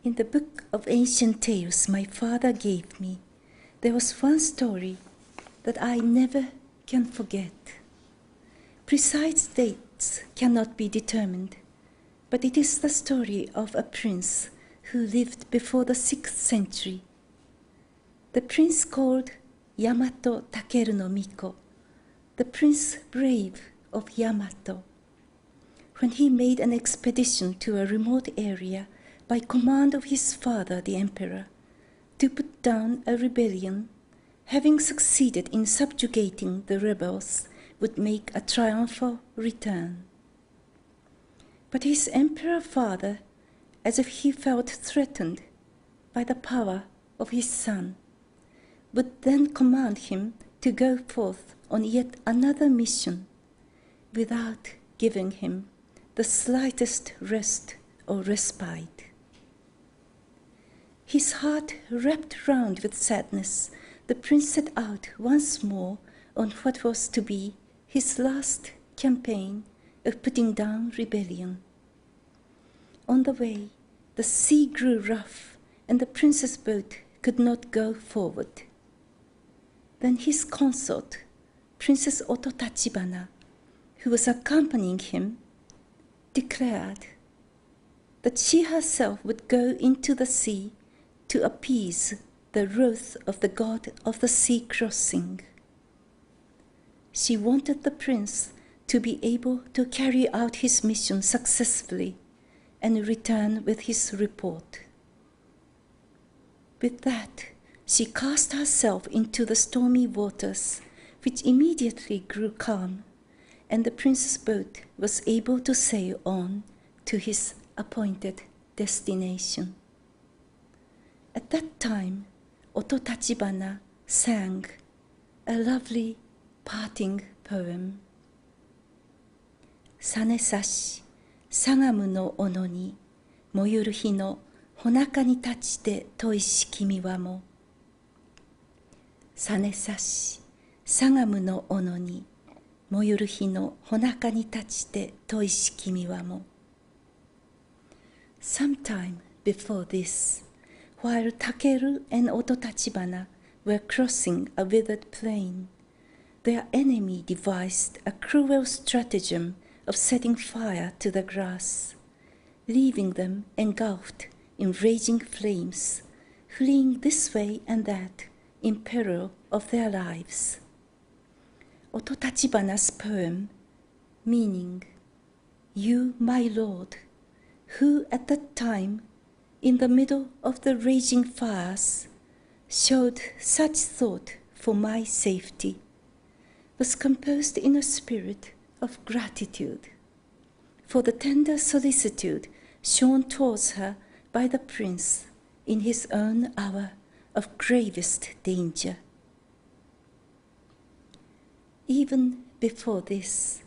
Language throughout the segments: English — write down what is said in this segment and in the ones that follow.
In the book of ancient tales my father gave me, there was one story that I never can forget. Precise dates cannot be determined, but it is the story of a prince who lived before the 6th century. The prince called Yamato Takeru no Miko, the prince brave of Yamato. When he made an expedition to a remote area by command of his father, the emperor, to put down a rebellion, having succeeded in subjugating the rebels, would make a triumphal return. But his emperor father, as if he felt threatened by the power of his son, would then command him to go forth on yet another mission without giving him the slightest rest or respite. His heart wrapped round with sadness, the prince set out once more on what was to be his last campaign of putting down rebellion. On the way, the sea grew rough, and the prince's boat could not go forward. Then his consort, Princess Oto Tachibana, who was accompanying him, declared that she herself would go into the sea to appease the wrath of the god of the sea crossing. She wanted the prince to be able to carry out his mission successfully and return with his report. With that, she cast herself into the stormy waters, which immediately grew calm, and the prince's boat was able to sail on to his appointed destination. At that time, Oto Tachibana sang a lovely parting poem. 実さし相模の小野に燃ゆる日の穂中に立ちて問いし君はも。実さし相模の小野に燃ゆる日の穂中に立ちて問いし君はも。Sometime before this, while Takeru and Oto Tachibana were crossing a withered plain, their enemy devised a cruel stratagem of setting fire to the grass, leaving them engulfed in raging flames, fleeing this way and that in peril of their lives. Oto Tachibana's poem, meaning, You, my Lord, who at that time, in the middle of the raging fires, showed such thought for my safety, was composed in a spirit of gratitude for the tender solicitude shown towards her by the prince in his own hour of gravest danger. Even before this,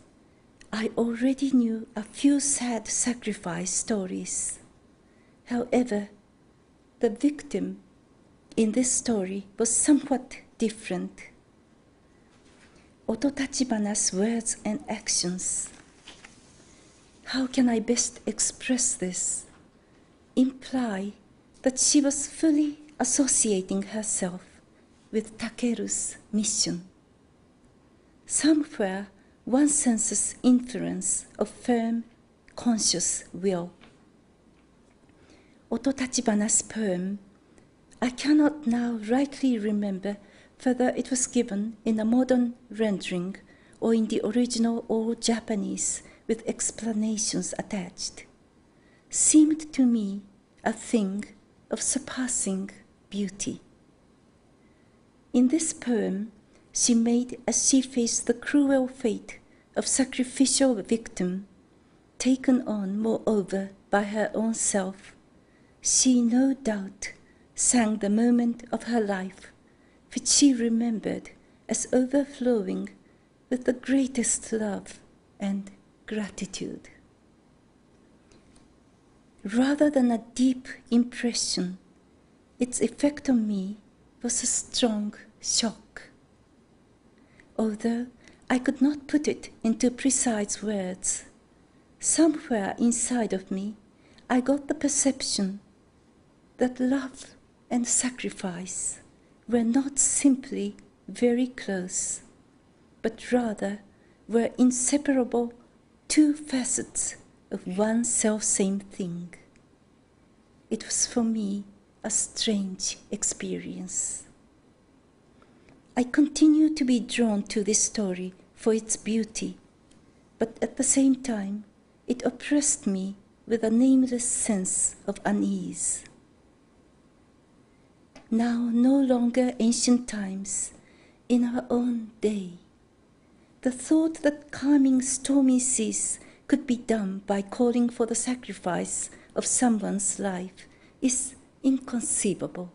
I already knew a few sad sacrifice stories. However, the victim in this story was somewhat different. Oto Tachibana's words and actions, how can I best express this, imply that she was fully associating herself with Takeru's mission. Somewhere one senses influence of firm, conscious will. Oto Tachibana's poem, I cannot now rightly remember whether it was given in a modern rendering or in the original old Japanese with explanations attached, seemed to me a thing of surpassing beauty. In this poem, she made as she faced the cruel fate of sacrificial victim, taken on moreover by her own self, she no doubt sang the moment of her life which she remembered as overflowing with the greatest love and gratitude. Rather than a deep impression, its effect on me was a strong shock. Although I could not put it into precise words, somewhere inside of me I got the perception that love and sacrifice were not simply very close, but rather were inseparable two facets of one self-same thing. It was for me a strange experience. I continue to be drawn to this story for its beauty, but at the same time, it oppressed me with a nameless sense of unease. Now no longer ancient times, in our own day, the thought that calming stormy seas could be done by calling for the sacrifice of someone's life is inconceivable.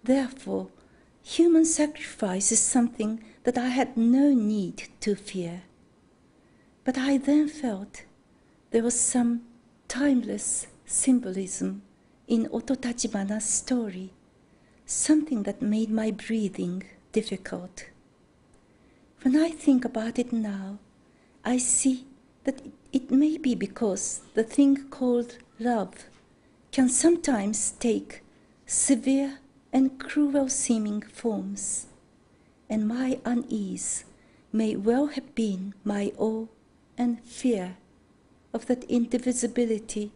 Therefore, human sacrifice is something that I had no need to fear. But I then felt there was some timeless symbolism in Ototachibana's story, something that made my breathing difficult. When I think about it now, I see that it may be because the thing called love can sometimes take severe and cruel-seeming forms, and my unease may well have been my awe and fear of that indivisibility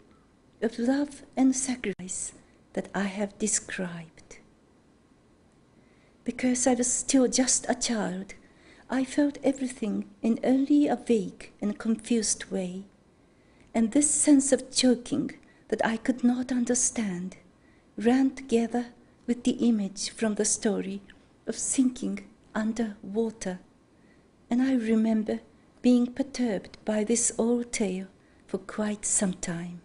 of love and sacrifice that I have described. Because I was still just a child, I felt everything in only a vague and confused way, and this sense of choking that I could not understand ran together with the image from the story of sinking under water, and I remember being perturbed by this old tale for quite some time.